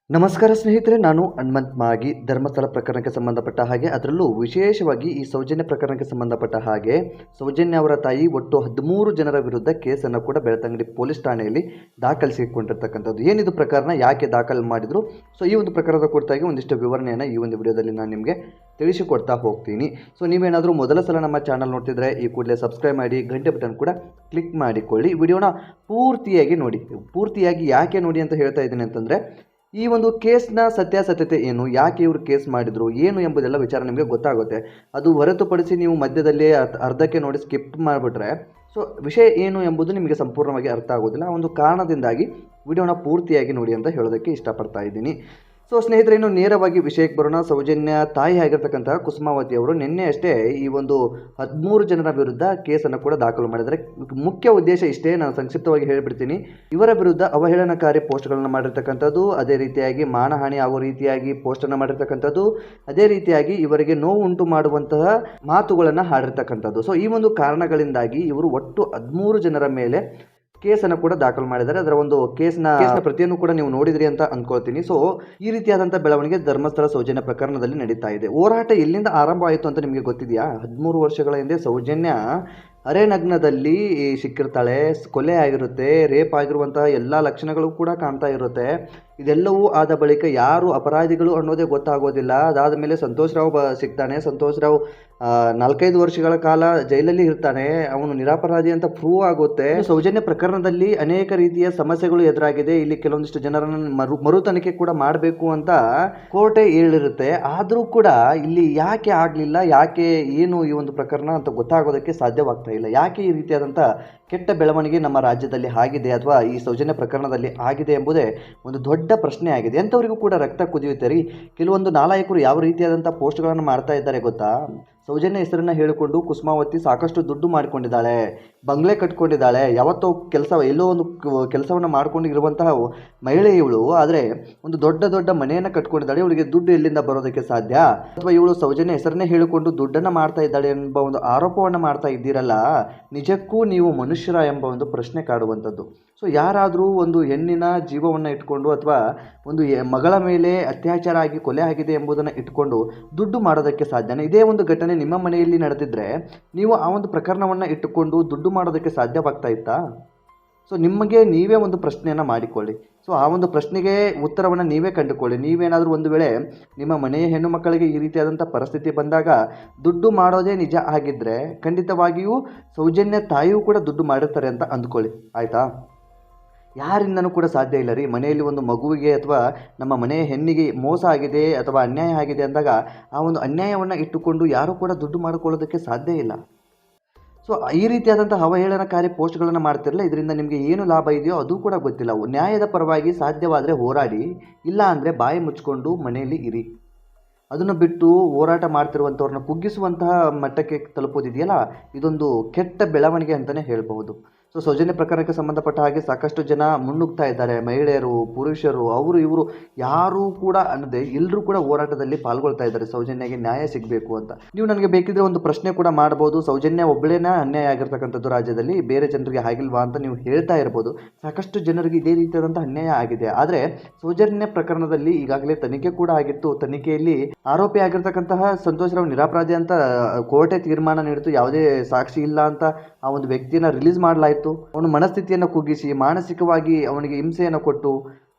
ನಮಸ್ಕಾರ ಸ್ನೇಹಿತರೆ, ನಾನು ಹನುಮಂತ್ ಮಾಗಿ. ಧರ್ಮಸ್ಥಳ ಪ್ರಕರಣಕ್ಕೆ ಸಂಬಂಧಪಟ್ಟ ಹಾಗೆ, ಅದರಲ್ಲೂ ವಿಶೇಷವಾಗಿ ಈ ಸೌಜನ್ಯ ಪ್ರಕರಣಕ್ಕೆ ಸಂಬಂಧಪಟ್ಟ ಹಾಗೆ ಸೌಜನ್ಯ ಅವರ ತಾಯಿ ಒಟ್ಟು 13 ಜನರ ವಿರುದ್ಧ ಕೇಸನ್ನು ಕೂಡ ಬೆಳ್ತಂಗಡಿ ಪೊಲೀಸ್ ಠಾಣೆಯಲ್ಲಿ ದಾಖಲಿಸಿಕೊಂಡಿರ್ತಕ್ಕಂಥದ್ದು. ಏನಿದು ಪ್ರಕರಣ, ಯಾಕೆ ದಾಖಲು ಮಾಡಿದ್ರು, ಸೊ ಈ ಒಂದು ಪ್ರಕರಣದ ಕುರಿತಾಗಿ ಒಂದಿಷ್ಟು ವಿವರಣೆಯನ್ನು ಈ ಒಂದು ವಿಡಿಯೋದಲ್ಲಿ ನಾನು ನಿಮಗೆ ತಿಳಿಸಿಕೊಡ್ತಾ ಹೋಗ್ತೀನಿ. ಸೊ ನೀವೇನಾದರೂ ಮೊದಲ ಸಲ ನಮ್ಮ ಚಾನಲ್ ನೋಡ್ತಿದ್ರೆ ಈ ಕೂಡಲೇ ಸಬ್ಸ್ಕ್ರೈಬ್ ಮಾಡಿ, ಗಂಟೆ ಬಟನ್ ಕೂಡ ಕ್ಲಿಕ್ ಮಾಡಿಕೊಳ್ಳಿ. ವಿಡಿಯೋನ ಪೂರ್ತಿಯಾಗಿ ನೋಡಿ. ಪೂರ್ತಿಯಾಗಿ ಯಾಕೆ ನೋಡಿ ಅಂತ ಹೇಳ್ತಾ ಇದ್ದೀನಿ ಅಂತಂದರೆ, ಈ ಒಂದು ಕೇಸ್ನ ಸತ್ಯಾಸತ್ಯತೆ ಏನು, ಯಾಕೆ ಇವರು ಕೇಸ್ ಮಾಡಿದ್ರು, ಏನು ಎಂಬುದೆಲ್ಲ ವಿಚಾರ ನಿಮಗೆ ಗೊತ್ತಾಗುತ್ತೆ. ಅದು ಹೊರತುಪಡಿಸಿ ನೀವು ಮಧ್ಯದಲ್ಲಿ ಅರ್ಧಕ್ಕೆ ನೋಡಿ ಸ್ಕಿಪ್ ಮಾಡಿಬಿಟ್ರೆ ಸೊ ವಿಷಯ ಏನು ಎಂಬುದು ನಿಮಗೆ ಸಂಪೂರ್ಣವಾಗಿ ಅರ್ಥ ಆಗೋದಿಲ್ಲ. ಆ ಒಂದು ಕಾರಣದಿಂದಾಗಿ ವಿಡಿಯೋನ ಪೂರ್ತಿಯಾಗಿ ನೋಡಿ ಅಂತ ಹೇಳೋದಕ್ಕೆ ಇಷ್ಟಪಡ್ತಾ ಇದ್ದೀನಿ. ಸೊ ಸ್ನೇಹಿತರೆ, ಇನ್ನು ನೇರವಾಗಿ ವಿಷಯಕ್ಕೆ ಬರೋಣ. ಸೌಜನ್ಯ ತಾಯಿ ಆಗಿರ್ತಕ್ಕಂತಹ ಕುಸುಮಾವತಿ ಅವರು ನಿನ್ನೆ ಅಷ್ಟೇ ಈ ಒಂದು 13 ಜನರ ವಿರುದ್ಧ ಕೇಸನ್ನು ಕೂಡ ದಾಖಲು ಮಾಡಿದ್ದಾರೆ. ಮುಖ್ಯ ಉದ್ದೇಶ ಇಷ್ಟೇ, ನಾನು ಸಂಕ್ಷಿಪ್ತವಾಗಿ ಹೇಳಿಬಿಡ್ತೀನಿ. ಇವರ ವಿರುದ್ಧ ಅವಹೇಳನಕಾರಿ ಪೋಸ್ಟ್ಗಳನ್ನು ಮಾಡಿರ್ತಕ್ಕಂಥದ್ದು, ಅದೇ ರೀತಿಯಾಗಿ ಮಾನಹಾನಿ ಆಗೋ ರೀತಿಯಾಗಿ ಪೋಸ್ಟನ್ನು ಮಾಡಿರ್ತಕ್ಕಂಥದ್ದು, ಅದೇ ರೀತಿಯಾಗಿ ಇವರಿಗೆ ನೋವು ಉಂಟು ಮಾಡುವಂತಹ ಮಾತುಗಳನ್ನು ಹಾಡಿರ್ತಕ್ಕಂಥದ್ದು. ಸೊ ಈ ಒಂದು ಕಾರಣಗಳಿಂದಾಗಿ ಇವರು ಒಟ್ಟು 13 ಜನರ ಮೇಲೆ ಕೇಸನ್ನು ಕೂಡ ದಾಖಲು ಮಾಡಿದ್ದಾರೆ. ಅದರ ಒಂದು ಕೇಸ್ನ ಪ್ರತಿಯನ್ನು ಕೂಡ ನೀವು ನೋಡಿದ್ರಿ ಅಂತ ಅಂದ್ಕೊಳ್ತೀನಿ. ಸೊ ಈ ರೀತಿಯಾದಂಥ ಬೆಳವಣಿಗೆ ಧರ್ಮಸ್ಥಳ ಸೌಜನ್ಯ ಪ್ರಕರಣದಲ್ಲಿ ನಡೀತಾ ಇದೆ. ಹೋರಾಟ ಎಲ್ಲಿಂದ ಆರಂಭ ಆಯಿತು ಅಂತ ನಿಮಗೆ ಗೊತ್ತಿದೆಯಾ? 13 ವರ್ಷಗಳ ಹಿಂದೆ ಸೌಜನ್ಯ ಅರೆನಗ್ನದಲ್ಲಿ ಸಿಕ್ಕಿರ್ತಾಳೆ, ಕೊಲೆ ಆಗಿರುತ್ತೆ, ರೇಪ್ ಆಗಿರುವಂತಹ ಎಲ್ಲ ಲಕ್ಷಣಗಳು ಕೂಡ ಕಾಣ್ತಾ ಇರುತ್ತೆ. ಇದೆಲ್ಲವೂ ಆದ ಬಳಿಕ ಯಾರು ಅಪರಾಧಿಗಳು ಅನ್ನೋದೇ ಗೊತ್ತಾಗೋದಿಲ್ಲ. ಅದಾದ ಮೇಲೆ ಸಂತೋಷ್ ರಾವ್ ಸಿಗ್ತಾನೆ. ಸಂತೋಷ್ ರಾವ್ 4-5 ವರ್ಷಗಳ ಕಾಲ ಜೈಲಲ್ಲಿ ಇರ್ತಾನೆ. ಅವನು ನಿರಪರಾಧಿ ಅಂತ ಪ್ರೂವ್ ಆಗುತ್ತೆ. ಸೌಜನ್ಯ ಪ್ರಕರಣದಲ್ಲಿ ಅನೇಕ ರೀತಿಯ ಸಮಸ್ಯೆಗಳು ಎದುರಾಗಿದೆ. ಇಲ್ಲಿ ಕೆಲವೊಂದಿಷ್ಟು ಜನರನ್ನು ಮರು ತನಿಖೆ ಕೂಡ ಮಾಡಬೇಕು ಅಂತ ಕೋರ್ಟೇ ಹೇಳಿರುತ್ತೆ. ಆದರೂ ಕೂಡ ಇಲ್ಲಿ ಯಾಕೆ ಆಗಲಿಲ್ಲ, ಯಾಕೆ ಏನು ಈ ಒಂದು ಪ್ರಕರಣ ಅಂತ ಗೊತ್ತಾಗೋದಕ್ಕೆ ಸಾಧ್ಯವಾಗ್ತಾ ಇಲ್ಲ. ಯಾಕೆ ಈ ರೀತಿಯಾದಂಥ ಕೆಟ್ಟ ಬೆಳವಣಿಗೆ ನಮ್ಮ ರಾಜ್ಯದಲ್ಲಿ ಆಗಿದೆ ಅಥವಾ ಈ ಸೌಜನ್ಯ ಪ್ರಕರಣದಲ್ಲಿ ಆಗಿದೆ ಎಂಬುದೇ ಒಂದು ದೊಡ್ಡ ಪ್ರಶ್ನೆ ಆಗಿದೆ. ಎಂಥವರಿಗೂ ಕೂಡ ರಕ್ತ ಕುದಿಯುತ್ತೆ ರೀ. ಕೆಲವೊಂದು ನಾಲಾಯಕರು ಯಾವ ರೀತಿಯಾದಂಥ ಪೋಸ್ಟ್ಗಳನ್ನು ಮಾಡ್ತಾ ಇದ್ದಾರೆ ಗೊತ್ತಾ? ಸೌಜನ್ಯ ಹೆಸರನ್ನ ಹೇಳಿಕೊಂಡು ಕುಸುಮಾವತಿ ಸಾಕಷ್ಟು ದುಡ್ಡು ಮಾಡಿಕೊಂಡಿದ್ದಾಳೆ, ಬಂಗ್ಲೆ ಕಟ್ಕೊಂಡಿದ್ದಾಳೆ, ಯಾವತ್ತೋ ಎಲ್ಲೋ ಒಂದು ಕೆಲಸವನ್ನು ಮಾಡ್ಕೊಂಡು ಇರುವಂತಹ ಮಹಿಳೆ ಇವಳು. ಆದರೆ ಒಂದು ದೊಡ್ಡ ಮನೆಯನ್ನು ಕಟ್ಕೊಂಡಿದ್ದಾಳೆ. ಇವಳಿಗೆ ದುಡ್ಡು ಎಲ್ಲಿಂದ ಬರೋದಕ್ಕೆ ಸಾಧ್ಯ? ಅಥವಾ ಇವಳು ಸೌಜನ್ಯ ಹೆಸರನ್ನೇ ಹೇಳಿಕೊಂಡು ದುಡ್ಡನ್ನು ಮಾಡ್ತಾ ಇದ್ದಾಳೆ ಎಂಬ ಒಂದು ಆರೋಪವನ್ನು ಮಾಡ್ತಾ ಇದ್ದೀರಲ್ಲ, ನಿಜಕ್ಕೂ ನೀವು ಮನುಷ್ಯರ ಎಂಬ ಒಂದು ಪ್ರಶ್ನೆ ಕಾಡುವಂಥದ್ದು. ಸೊ ಯಾರಾದರೂ ಒಂದು ಹೆಣ್ಣಿನ ಜೀವವನ್ನು ಇಟ್ಕೊಂಡು ಅಥವಾ ಒಂದು ಮಗಳ ಮೇಲೆ ಅತ್ಯಾಚಾರ ಆಗಿ ಕೊಲೆ ಆಗಿದೆ ಎಂಬುದನ್ನು ಇಟ್ಕೊಂಡು ದುಡ್ಡು ಮಾಡೋದಕ್ಕೆ ಸಾಧ್ಯನೇ? ಇದೇ ಒಂದು ಘಟನೆ ನಿಮ್ಮ ಮನೆಯಲ್ಲಿ ನಡೆದಿದ್ರೆ ನೀವು ಆ ಒಂದು ಪ್ರಕರಣವನ್ನು ಇಟ್ಟುಕೊಂಡು ದುಡ್ಡು ಮಾಡೋದಕ್ಕೆ ಸಾಧ್ಯವಾಗ್ತಾ ಇತ್ತಾ? ಸೊ ನಿಮಗೆ ನೀವೇ ಒಂದು ಪ್ರಶ್ನೆಯನ್ನು ಮಾಡಿಕೊಳ್ಳಿ. ಸೊ ಆ ಒಂದು ಪ್ರಶ್ನೆಗೆ ಉತ್ತರವನ್ನು ನೀವೇ ಕಂಡುಕೊಳ್ಳಿ. ನೀವೇನಾದರೂ ಒಂದು ವೇಳೆ ನಿಮ್ಮ ಮನೆಯ ಹೆಣ್ಣು ಮಕ್ಕಳಿಗೆ ಈ ರೀತಿಯಾದಂಥ ಪರಿಸ್ಥಿತಿ ಬಂದಾಗ ದುಡ್ಡು ಮಾಡೋದೇ ನಿಜ ಆಗಿದ್ದರೆ ಖಂಡಿತವಾಗಿಯೂ ಸೌಜನ್ಯ ತಾಯಿಯೂ ಕೂಡ ದುಡ್ಡು ಮಾಡಿರ್ತಾರೆ ಅಂತ ಅಂದ್ಕೊಳ್ಳಿ, ಆಯಿತಾ? ಯಾರಿಂದನೂ ಕೂಡ ಸಾಧ್ಯ ಇಲ್ಲ ರೀ. ಮನೆಯಲ್ಲಿ ಒಂದು ಮಗುವಿಗೆ ಅಥವಾ ನಮ್ಮ ಮನೆಯ ಹೆಣ್ಣಿಗೆ ಮೋಸ ಆಗಿದೆ ಅಥವಾ ಅನ್ಯಾಯ ಆಗಿದೆ ಅಂದಾಗ ಆ ಒಂದು ಅನ್ಯಾಯವನ್ನು ಇಟ್ಟುಕೊಂಡು ಯಾರೂ ಕೂಡ ದುಡ್ಡು ಮಾಡಿಕೊಳ್ಳೋದಕ್ಕೆ ಸಾಧ್ಯ ಇಲ್ಲ. ಸೊ ಈ ರೀತಿಯಾದಂಥ ಅವಹೇಳನಕಾರಿ ಪೋಸ್ಟ್ಗಳನ್ನು ಮಾಡ್ತಿರಲ್ಲ, ಇದರಿಂದ ನಿಮಗೆ ಏನು ಲಾಭ ಇದೆಯೋ ಅದು ಕೂಡ ಗೊತ್ತಿಲ್ಲ. ನ್ಯಾಯದ ಪರವಾಗಿ ಸಾಧ್ಯವಾದರೆ ಹೋರಾಡಿ, ಇಲ್ಲ ಅಂದರೆ ಬಾಯಿ ಮುಚ್ಕೊಂಡು ಮನೆಯಲ್ಲಿ ಇರಿ. ಅದನ್ನು ಬಿಟ್ಟು ಹೋರಾಟ ಮಾಡ್ತಿರುವಂಥವ್ರನ್ನ ಕುಗ್ಗಿಸುವಂತಹ ಮಟ್ಟಕ್ಕೆ ತಲುಪೋದಿದೆಯಲ್ಲ, ಇದೊಂದು ಕೆಟ್ಟ ಬೆಳವಣಿಗೆ ಅಂತಲೇ ಹೇಳ್ಬಹುದು. ಸೊ ಸೌಜನ್ಯ ಪ್ರಕರಣಕ್ಕೆ ಸಂಬಂಧಪಟ್ಟ ಹಾಗೆ ಸಾಕಷ್ಟು ಜನ ಮುನ್ನುಗ್ತಾ ಇದ್ದಾರೆ. ಮಹಿಳೆಯರು, ಪುರುಷರು, ಅವರು ಇವರು ಯಾರೂ ಕೂಡ ಅನ್ನದೆ ಎಲ್ಲರೂ ಕೂಡ ಹೋರಾಟದಲ್ಲಿ ಪಾಲ್ಗೊಳ್ತಾ ಇದ್ದಾರೆ ಸೌಜನ್ಯಗೆ ನ್ಯಾಯ ಸಿಗಬೇಕು ಅಂತ. ನೀವು ನನಗೆ ಬೇಕಿದ್ರೆ ಒಂದು ಪ್ರಶ್ನೆ ಕೂಡ ಮಾಡ್ಬೋದು, ಸೌಜನ್ಯ ಒಬ್ಬಳೇನ ಅನ್ಯಾಯ ಆಗಿರ್ತಕ್ಕಂಥದ್ದು ರಾಜ್ಯದಲ್ಲಿ, ಬೇರೆ ಜನರಿಗೆ ಆಗಿಲ್ವಾ ಅಂತ ನೀವು ಹೇಳ್ತಾ ಇರ್ಬೋದು. ಸಾಕಷ್ಟು ಜನರಿಗೆ ಇದೇ ರೀತಿಯಾದಂಥ ಅನ್ಯಾಯ ಆಗಿದೆ. ಆದರೆ ಸೌಜನ್ಯ ಪ್ರಕರಣದಲ್ಲಿ ಈಗಾಗಲೇ ತನಿಖೆ ಕೂಡ ಆಗಿತ್ತು. ತನಿಖೆಯಲ್ಲಿ ಆರೋಪಿ ಆಗಿರ್ತಕ್ಕಂತಹ ಸಂತೋಷ್ ರಾವ್ ನಿರಪರಾಧಿ ಅಂತ ಕೋರ್ಟೇ ತೀರ್ಮಾನ ನೀಡಿತು. ಯಾವುದೇ ಸಾಕ್ಷಿ ಇಲ್ಲ ಅಂತ ಆ ಒಂದು ವ್ಯಕ್ತಿಯನ್ನು ರಿಲೀಸ್ ಮಾಡಲಾಯಿತು. ಅವನ ಮನಸ್ಥಿತಿಯನ್ನು ಕುಗ್ಗಿಸಿ ಮಾನಸಿಕವಾಗಿ ಅವನಿಗೆ ಹಿಂಸೆಯನ್ನು ಕೊಟ್ಟು,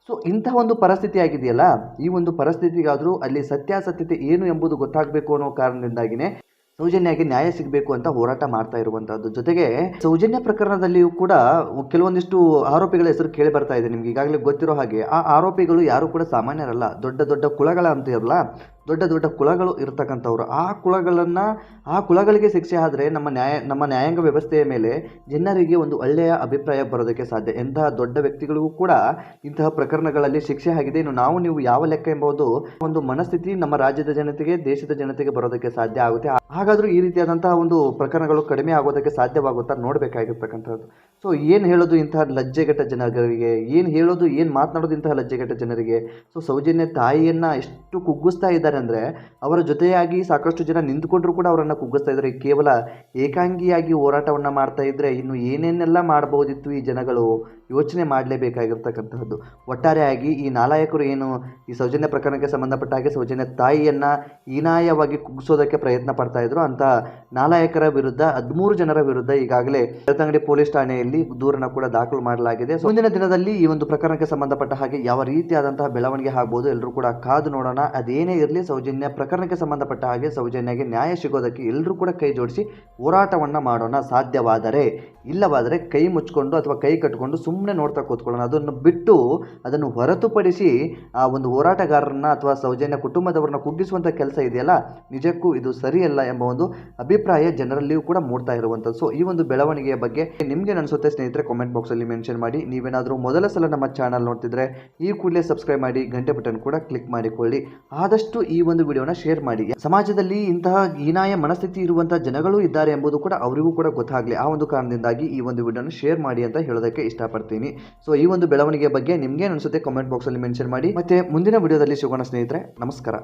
ಸೊ ಇಂತಹ ಒಂದು ಪರಿಸ್ಥಿತಿ ಆಗಿದೆಯಲ್ಲ, ಈ ಒಂದು ಪರಿಸ್ಥಿತಿಗಾದರೂ ಅಲ್ಲಿ ಸತ್ಯಾಸತ್ಯತೆ ಏನು ಎಂಬುದು ಗೊತ್ತಾಗಬೇಕು ಅನ್ನೋ ಕಾರಣದಿಂದಾಗಿನೇ ಸೌಜನ್ಯಗೆ ನ್ಯಾಯ ಸಿಗಬೇಕು ಅಂತ ಹೋರಾಟ ಮಾಡ್ತಾ ಇರುವಂಥದ್ದು. ಜೊತೆಗೆ ಸೌಜನ್ಯ ಪ್ರಕರಣದಲ್ಲಿಯೂ ಕೂಡ ಕೆಲವೊಂದಿಷ್ಟು ಆರೋಪಿಗಳ ಹೆಸರು ಕೇಳಿ ಬರ್ತಾ ಇದೆ. ನಿಮ್ಗೆ ಈಗಾಗಲೇ ಗೊತ್ತಿರೋ ಹಾಗೆ ಆ ಆರೋಪಿಗಳು ಯಾರು ಕೂಡ ಸಾಮಾನ್ಯರಲ್ಲ, ದೊಡ್ಡ ಕುಲಗಳ ಅಂತ ಇರಲ್ಲ, ದೊಡ್ಡ ಕುಲಗಳು ಇರತಕ್ಕಂಥವ್ರು. ಆ ಕುಲಗಳಿಗೆ ಶಿಕ್ಷೆ ಆದರೆ ನಮ್ಮ ನ್ಯಾಯಾಂಗ ವ್ಯವಸ್ಥೆಯ ಮೇಲೆ ಜನರಿಗೆ ಒಂದು ಒಳ್ಳೆಯ ಅಭಿಪ್ರಾಯ ಬರೋದಕ್ಕೆ ಸಾಧ್ಯ. ಎಂತಹ ದೊಡ್ಡ ವ್ಯಕ್ತಿಗಳಿಗೂ ಕೂಡ ಇಂತಹ ಪ್ರಕರಣಗಳಲ್ಲಿ ಶಿಕ್ಷೆ ಆಗಿದೆ, ಇನ್ನು ನೀವು ಯಾವ ಲೆಕ್ಕ ಎಂಬುದು ಒಂದು ಮನಸ್ಥಿತಿ ನಮ್ಮ ರಾಜ್ಯದ ಜನತೆಗೆ, ದೇಶದ ಜನತೆಗೆ ಬರೋದಕ್ಕೆ ಸಾಧ್ಯ ಆಗುತ್ತೆ. ಹಾಗಾದರೂ ಈ ರೀತಿಯಾದಂತಹ ಒಂದು ಪ್ರಕರಣಗಳು ಕಡಿಮೆ ಆಗೋದಕ್ಕೆ ಸಾಧ್ಯವಾಗುತ್ತಾ ನೋಡಬೇಕಾಗಿರ್ತಕ್ಕಂಥದ್ದು. ಸೊ ಏನು ಹೇಳೋದು ಇಂತಹ ಲಜ್ಜೆಗೆಟ್ಟ ಜನರಿಗೆ, ಏನು ಮಾತನಾಡೋದು ಇಂತಹ ಲಜ್ಜೆಗೆಟ್ಟ ಜನರಿಗೆ? ಸೊ ಸೌಜನ್ಯ ತಾಯಿಯನ್ನು ಎಷ್ಟು ಕುಗ್ಗಿಸ್ತಾ ಇದ್ದಾರೆ ಇದ್ದಾರೆ ಅಂದರೆ ಅವರ ಜೊತೆಯಾಗಿ ಸಾಕಷ್ಟು ಜನ ನಿಂತುಕೊಂಡ್ರೂ ಕೂಡ ಅವರನ್ನು ಕುಗ್ಗಿಸ್ತಾ ಇದ್ದಾರೆ. ಕೇವಲ ಏಕಾಂಗಿಯಾಗಿ ಹೋರಾಟವನ್ನು ಮಾಡ್ತಾ ಇದ್ದರೆ ಇನ್ನು ಏನೇನೆಲ್ಲ ಮಾಡ್ಬೋದಿತ್ತು ಈ ಜನಗಳು ಯೋಚನೆ ಮಾಡಲೇಬೇಕಾಗಿರ್ತಕ್ಕಂತಹದ್ದು. ಒಟ್ಟಾರೆಯಾಗಿ ಈ ನಾಲಾಯಕರು ಏನು ಈ ಸೌಜನ್ಯ ಪ್ರಕರಣಕ್ಕೆ ಸಂಬಂಧಪಟ್ಟ ಹಾಗೆ ಸೌಜನ್ಯ ತಾಯಿಯನ್ನು ಹೀನಾಯವಾಗಿ ಕುಗ್ಗಿಸೋದಕ್ಕೆ ಪ್ರಯತ್ನ ಪಡ್ತಾ ಇದ್ರು. ಅಂತ ನಾಲಾಯಕರ ವಿರುದ್ಧ 13 ಜನರ ವಿರುದ್ಧ ಈಗಾಗಲೇ ಬೆಳ್ತಂಗಡಿ ಪೊಲೀಸ್ ಠಾಣೆಯಲ್ಲಿ ದೂರನ್ನು ಕೂಡ ದಾಖಲು ಮಾಡಲಾಗಿದೆ. ಮುಂದಿನ ದಿನದಲ್ಲಿ ಈ ಒಂದು ಪ್ರಕರಣಕ್ಕೆ ಸಂಬಂಧಪಟ್ಟ ಹಾಗೆ ಯಾವ ರೀತಿಯಾದಂತಹ ಬೆಳವಣಿಗೆ ಆಗ್ಬೋದು ಎಲ್ಲರೂ ಕೂಡ ಕಾದು ನೋಡೋಣ. ಅದೇನೇ ಇರಲಿ, ಸೌಜನ್ಯ ಪ್ರಕರಣಕ್ಕೆ ಸಂಬಂಧಪಟ್ಟ ಹಾಗೆ ಸೌಜನ್ಯಗೆ ನ್ಯಾಯ ಸಿಗೋದಕ್ಕೆ ಎಲ್ಲರೂ ಕೂಡ ಕೈ ಜೋಡಿಸಿ ಹೋರಾಟವನ್ನು ಮಾಡೋಣ. ಸಾಧ್ಯವಾದರೆ, ಇಲ್ಲವಾದರೆ ಕೈ ಮುಚ್ಕೊಂಡು ಅಥವಾ ಕೈ ಕಟ್ಟಿಕೊಂಡು ಸುಮ್ಮನೆ ನೋಡ್ತಾ ಕೂತ್ಕೊಳ್ಳೋಣ. ಅದನ್ನು ಬಿಟ್ಟು ಅದನ್ನು ಹೊರತುಪಡಿಸಿ ಆ ಒಂದು ಹೋರಾಟಗಾರರನ್ನ ಅಥವಾ ಸೌಜನ್ಯ ಕುಟುಂಬದವರನ್ನ ಕುಗ್ಗಿಸುವಂಥ ಕೆಲಸ ಇದೆಯಲ್ಲ, ನಿಜಕ್ಕೂ ಇದು ಸರಿಯಲ್ಲ ಎಂಬ ಒಂದು ಅಭಿಪ್ರಾಯ ಜನರಲ್ಲಿಯೂ ಕೂಡ ಮೂಡ್ತಾ ಇರುವಂಥದ್ದು. ಸೊ ಈ ಒಂದು ಬೆಳವಣಿಗೆಯ ಬಗ್ಗೆ ನಿಮಗೆ ಅನಿಸುತ್ತೆ ಸ್ನೇಹಿತರೆ, ಕಾಮೆಂಟ್ ಬಾಕ್ಸಲ್ಲಿ ಮೆನ್ಷನ್ ಮಾಡಿ. ನೀವೇನಾದರೂ ಮೊದಲ ಸಲ ನಮ್ಮ ಚಾನಲ್ ನೋಡ್ತಿದ್ರೆ ಈ ಕೂಡಲೇ ಸಬ್ಸ್ಕ್ರೈಬ್ ಮಾಡಿ, ಗಂಟೆ ಬಟನ್ ಕೂಡ ಕ್ಲಿಕ್ ಮಾಡಿಕೊಳ್ಳಿ. ಆದಷ್ಟು ಈ ಒಂದು ವಿಡಿಯೋನ ಶೇರ್ ಮಾಡಿ. ಸಮಾಜದಲ್ಲಿ ಇಂತಹ ಹೀನಾಯ ಮನಸ್ಥಿತಿ ಇರುವಂತಹ ಜನಗಳು ಇದ್ದಾರೆ ಎಂಬುದು ಕೂಡ ಅವರಿಗೂ ಕೂಡ ಗೊತ್ತಾಗಲಿ. ಆ ಒಂದು ಕಾರಣದಿಂದಾಗಿ ಈ ಒಂದು ವಿಡಿಯೋನ ಶೇರ್ ಮಾಡಿ ಅಂತ ಹೇಳೋದಕ್ಕೆ ಇಷ್ಟಪಡ್ತೀನಿ. ಸೊ ಈ ಒಂದು ಬೆಳವಣಿಗೆ ಬಗ್ಗೆ ನಿಮ್ಗೆ ಅನಿಸುತ್ತೆ ಕಾಮೆಂಟ್ ಬಾಕ್ಸಲ್ಲಿ ಮೆನ್ಷನ್ ಮಾಡಿ. ಮತ್ತೆ ಮುಂದಿನ ವಿಡಿಯೋದಲ್ಲಿ ಸಿಗೋಣ ಸ್ನೇಹಿತರೆ. ನಮಸ್ಕಾರ.